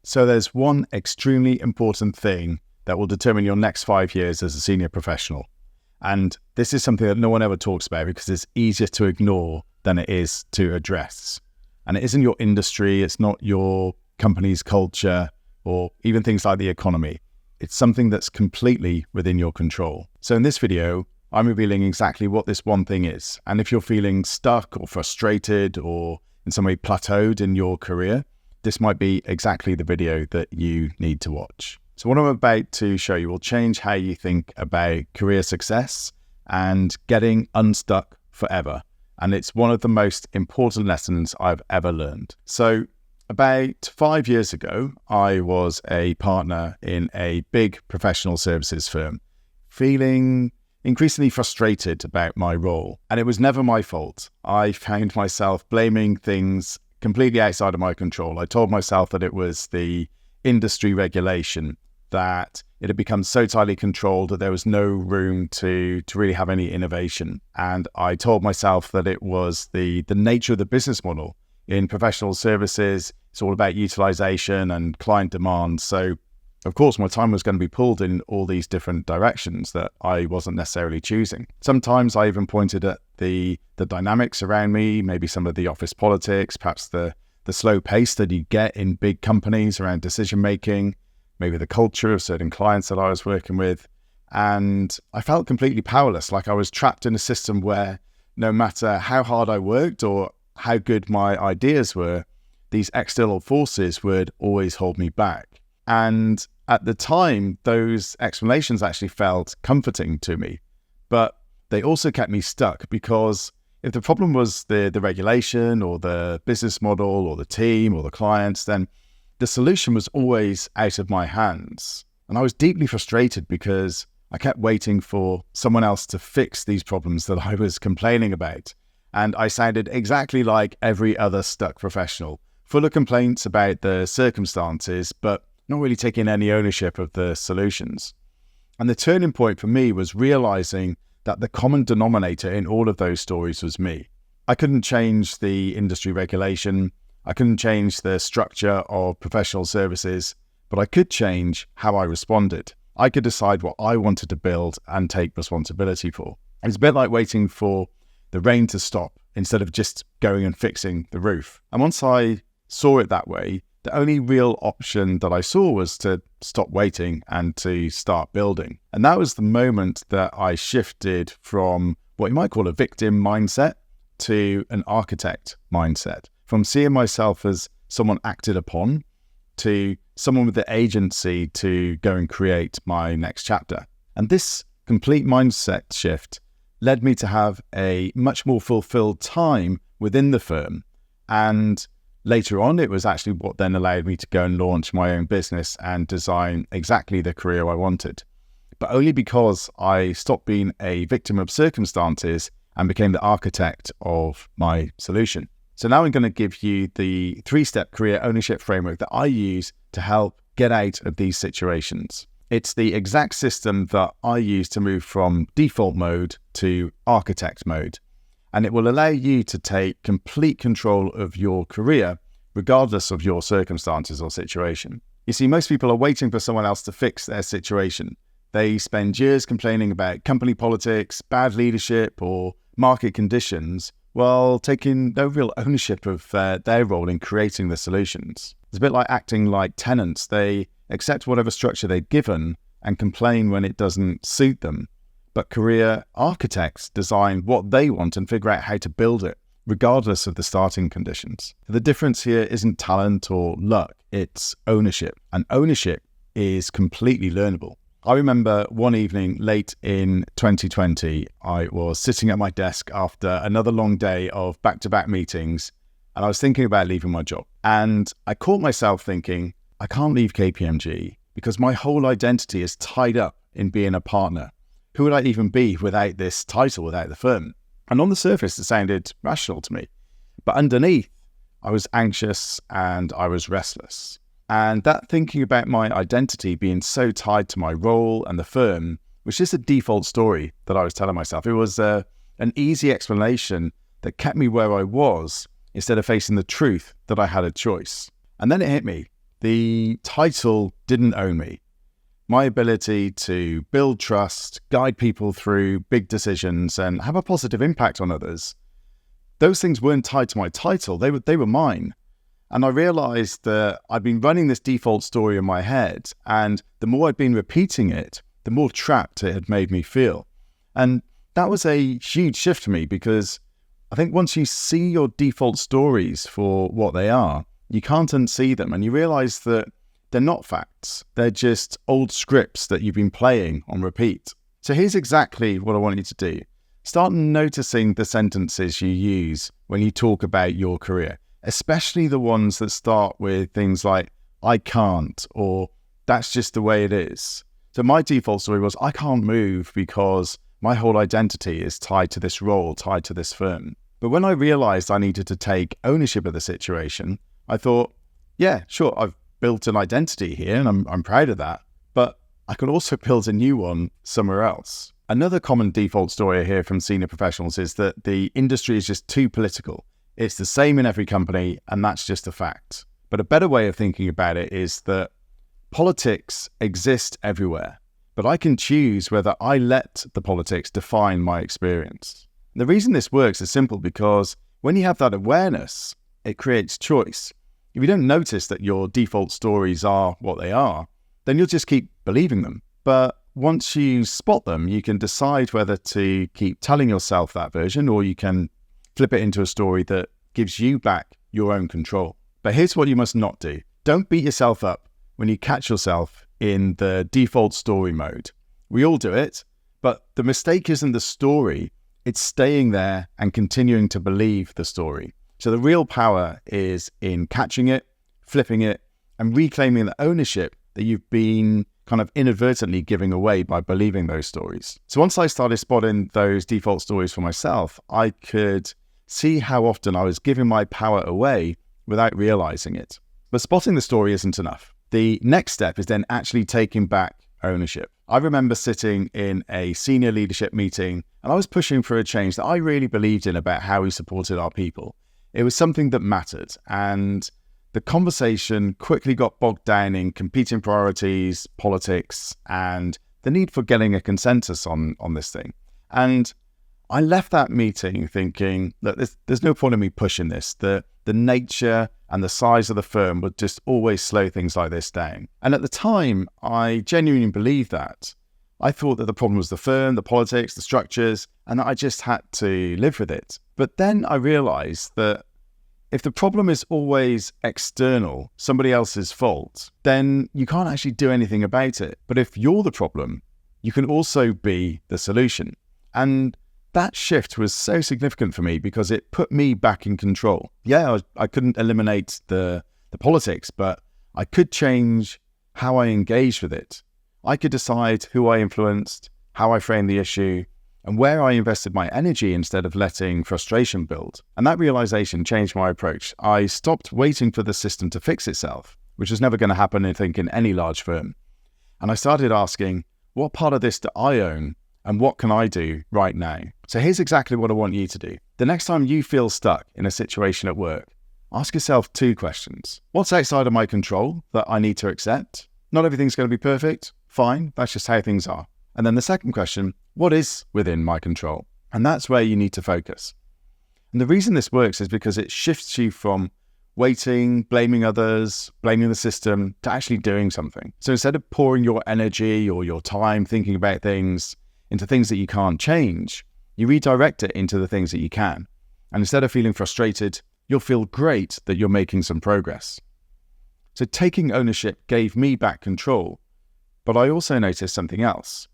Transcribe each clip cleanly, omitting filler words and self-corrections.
So there's one extremely important thing that will determine your next 5 years as a senior professional. And this is something that no one ever talks about because it's easier to ignore than it is to address. And it isn't your industry, it's not your company's culture, or even things like the economy. It's something that's completely within your control. So in this video, I'm revealing exactly what this one thing is. And if you're feeling stuck or frustrated or in some way plateaued in your career, this might be exactly the video that you need to watch. So what I'm about to show you will change how you think about career success and getting unstuck forever. And it's one of the most important lessons I've ever learned. So about 5 years ago, I was a partner in a big professional services firm, feeling increasingly frustrated about my role. And it was never my fault. I found myself blaming things completely outside of my control. I told myself that it was the industry regulation, that it had become so tightly controlled that there was no room to really have any innovation. And I told myself that it was the nature of the business model. In professional services, it's all about utilization and client demand. So, of course, my time was going to be pulled in all these different directions that I wasn't necessarily choosing. Sometimes I even pointed at the dynamics around me, maybe some of the office politics, perhaps the slow pace that you get in big companies around decision-making, maybe the culture of certain clients that I was working with. And I felt completely powerless, like I was trapped in a system where no matter how hard I worked or how good my ideas were, these external forces would always hold me back. And at the time, those explanations actually felt comforting to me, but they also kept me stuck, because if the problem was the regulation or the business model or the team or the clients, then the solution was always out of my hands. And I was deeply frustrated because I kept waiting for someone else to fix these problems that I was complaining about. And I sounded exactly like every other stuck professional, full of complaints about the circumstances, but not really taking any ownership of the solutions. And the turning point for me was realizing that the common denominator in all of those stories was me. I couldn't change the industry regulation. I couldn't change the structure of professional services, but I could change how I responded. I could decide what I wanted to build and take responsibility for. It's a bit like waiting for the rain to stop instead of just going and fixing the roof. And once I saw it that way, the only real option that I saw was to stop waiting and to start building. And that was the moment that I shifted from what you might call a victim mindset to an architect mindset. From seeing myself as someone acted upon to someone with the agency to go and create my next chapter. And this complete mindset shift led me to have a much more fulfilled time within the firm. And later on, it was actually what then allowed me to go and launch my own business and design exactly the career I wanted. But only because I stopped being a victim of circumstances and became the architect of my solution. So now I'm going to give you the 3-step career ownership framework that I use to help get out of these situations. It's the exact system that I use to move from default mode to architect mode. And it will allow you to take complete control of your career, regardless of your circumstances or situation. You see, most people are waiting for someone else to fix their situation. They spend years complaining about company politics, bad leadership, or market conditions, while taking no real ownership of their role in creating the solutions. It's a bit like acting like tenants. They accept whatever structure they're given and complain when it doesn't suit them. But career architects design what they want and figure out how to build it, regardless of the starting conditions. The difference here isn't talent or luck, it's ownership. And ownership is completely learnable. I remember one evening late in 2020, I was sitting at my desk after another long day of back-to-back meetings, and I was thinking about leaving my job. And I caught myself thinking, I can't leave KPMG because my whole identity is tied up in being a partner. Who would I even be without this title, without the firm? And on the surface, it sounded rational to me. But underneath, I was anxious and I was restless. And that thinking about my identity being so tied to my role and the firm was just a default story that I was telling myself. It was an easy explanation that kept me where I was instead of facing the truth that I had a choice. And then it hit me. the title didn't own me. My ability to build trust, guide people through big decisions, and have a positive impact on others, those things weren't tied to my title. They were mine. And I realized that I'd been running this default story in my head, and the more I'd been repeating it, the more trapped it had made me feel. And that was a huge shift for me, because I think once you see your default stories for what they are, you can't unsee them, and you realize that they're not facts. They're just old scripts that you've been playing on repeat. So here's exactly what I want you to do. Start noticing the sentences you use when you talk about your career, especially the ones that start with things like, I can't, or that's just the way it is. So my default story was, I can't move because my whole identity is tied to this role, tied to this firm. But when I realized I needed to take ownership of the situation, I thought, yeah, sure, I've built an identity here and I'm proud of that, but I could also build a new one somewhere else. Another common default story I hear from senior professionals is that the industry is just too political. It's the same in every company, and that's just a fact. But a better way of thinking about it is that politics exist everywhere, but I can choose whether I let the politics define my experience. The reason this works is simple, because when you have that awareness, it creates choice. If you don't notice that your default stories are what they are, then you'll just keep believing them. But once you spot them, you can decide whether to keep telling yourself that version, or you can flip it into a story that gives you back your own control. But here's what you must not do. Don't beat yourself up when you catch yourself in the default story mode. We all do it, but the mistake isn't the story, it's staying there and continuing to believe the story. So the real power is in catching it, flipping it, and reclaiming the ownership that you've been kind of inadvertently giving away by believing those stories. So once I started spotting those default stories for myself, I could see how often I was giving my power away without realizing it. But spotting the story isn't enough. The next step is then actually taking back ownership. I remember sitting in a senior leadership meeting, and I was pushing for a change that I really believed in about how we supported our people. It was something that mattered, and the conversation quickly got bogged down in competing priorities, politics, and the need for getting a consensus on this thing. And I left that meeting thinking that there's no point in me pushing this. The nature and the size of the firm would just always slow things like this down. And at the time, I genuinely believed that. I thought that the problem was the firm, the politics, the structures, and that I just had to live with it. But then I realized that if the problem is always external, somebody else's fault, then you can't actually do anything about it. But if you're the problem, you can also be the solution. And that shift was so significant for me because it put me back in control. Yeah, I couldn't eliminate the politics, but I could change how I engaged with it. I could decide who I influenced, how I framed the issue, and where I invested my energy instead of letting frustration build. And that realization changed my approach. I stopped waiting for the system to fix itself, which was never going to happen, I think, in any large firm. And I started asking, what part of this do I own, and what can I do right now? So here's exactly what I want you to do. The next time you feel stuck in a situation at work, ask yourself 2 questions. What's outside of my control that I need to accept? Not everything's going to be perfect. Fine, that's just how things are. And then the second question, what is within my control? And that's where you need to focus. And the reason this works is because it shifts you from waiting, blaming others, blaming the system, to actually doing something. So instead of pouring your energy or your time thinking about things into things that you can't change, you redirect it into the things that you can. And instead of feeling frustrated, you'll feel great that you're making some progress. So taking ownership gave me back control, but I also noticed something else.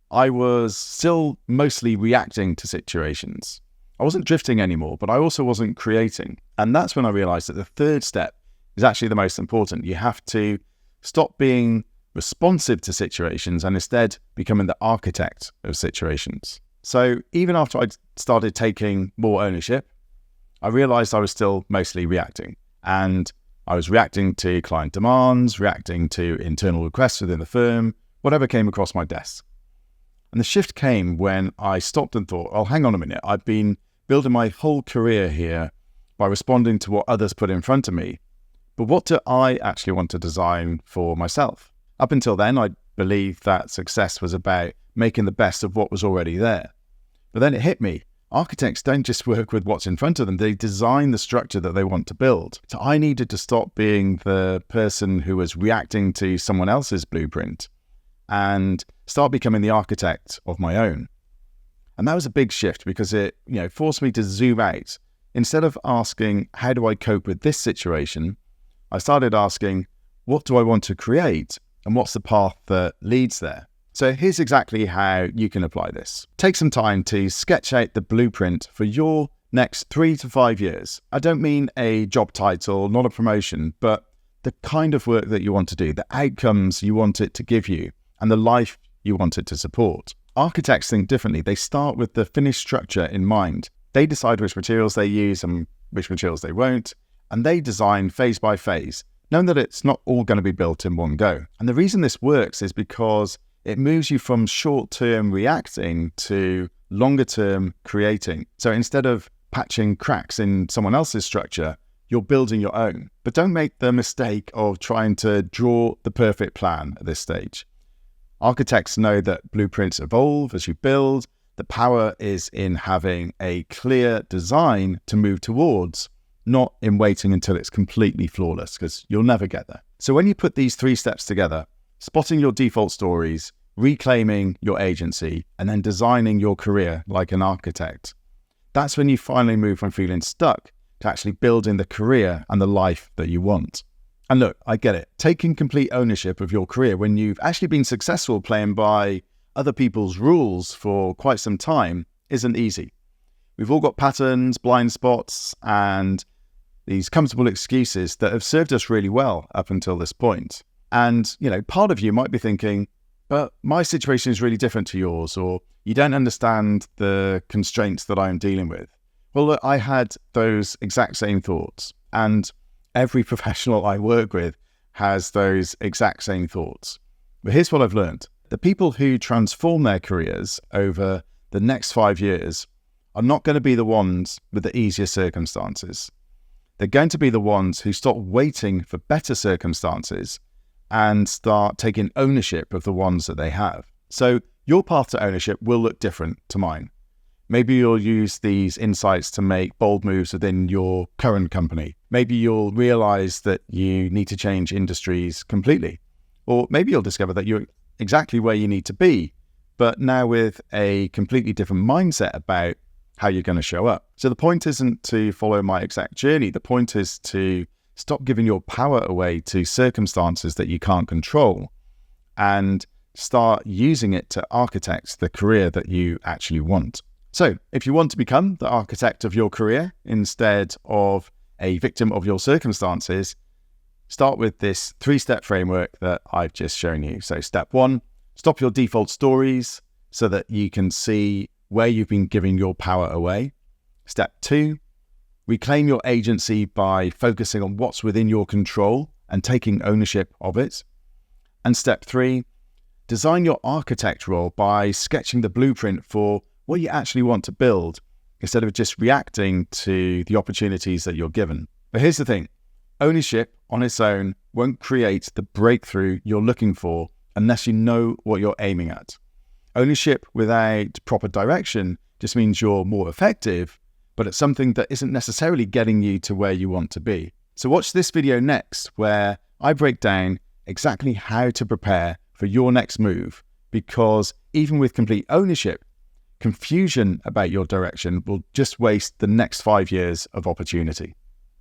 I was still mostly reacting to situations. I wasn't drifting anymore, but I also wasn't creating. And that's when I realized that the third step is actually the most important. You have to stop being responsive to situations and instead becoming the architect of situations. So even after I started taking more ownership, I realized I was still mostly reacting. And I was reacting to client demands, reacting to internal requests within the firm, whatever came across my desk. And the shift came when I stopped and thought, oh, hang on a minute. I've been building my whole career here by responding to what others put in front of me. But what do I actually want to design for myself? Up until then, I believed that success was about making the best of what was already there. But then it hit me. Architects don't just work with what's in front of them, they design the structure that they want to build. So I needed to stop being the person who was reacting to someone else's blueprint and start becoming the architect of my own. And that was a big shift because it, forced me to zoom out. Instead of asking, how do I cope with this situation? I started asking, what do I want to create? And what's the path that leads there? So here's exactly how you can apply this. Take some time to sketch out the blueprint for your next 3 to 5 years. I don't mean a job title, not a promotion, but the kind of work that you want to do, the outcomes you want it to give you, and the life you want it to support. Architects think differently. They start with the finished structure in mind. They decide which materials they use and which materials they won't, and they design phase by phase, knowing that it's not all going to be built in one go. And the reason this works is because it moves you from short-term reacting to longer-term creating. So instead of patching cracks in someone else's structure, you're building your own. But don't make the mistake of trying to draw the perfect plan at this stage. Architects know that blueprints evolve as you build. The power is in having a clear design to move towards, not in waiting until it's completely flawless, because you'll never get there. So when you put these 3 steps together, spotting your default stories, reclaiming your agency, and then designing your career like an architect, that's when you finally move from feeling stuck to actually building the career and the life that you want. And look, I get it. Taking complete ownership of your career when you've actually been successful playing by other people's rules for quite some time isn't easy. We've all got patterns, blind spots, and these comfortable excuses that have served us really well up until this point. And, part of you might be thinking, but my situation is really different to yours, or you don't understand the constraints that I'm dealing with. Well, look, I had those exact same thoughts, and every professional I work with has those exact same thoughts. But here's what I've learned. The people who transform their careers over the next 5 years are not going to be the ones with the easier circumstances. They're going to be the ones who stop waiting for better circumstances and start taking ownership of the ones that they have. So your path to ownership will look different to mine. Maybe you'll use these insights to make bold moves within your current company. Maybe you'll realize that you need to change industries completely. Or maybe you'll discover that you're exactly where you need to be, but now with a completely different mindset about how you're going to show up. So the point isn't to follow my exact journey. The point is to stop giving your power away to circumstances that you can't control and start using it to architect the career that you actually want. So if you want to become the architect of your career instead of a victim of your circumstances, start with this 3-step framework that I've just shown you. So step 1, stop your default stories so that you can see where you've been giving your power away. Step 2, reclaim your agency by focusing on what's within your control and taking ownership of it. And step 3, design your architect role by sketching the blueprint for what you actually want to build instead of just reacting to the opportunities that you're given. But here's the thing, ownership on its own won't create the breakthrough you're looking for unless you know what you're aiming at. Ownership without proper direction just means you're more effective, but it's something that isn't necessarily getting you to where you want to be. So watch this video next, where I break down exactly how to prepare for your next move, because even with complete ownership, confusion about your direction will just waste the next 5 years of opportunity.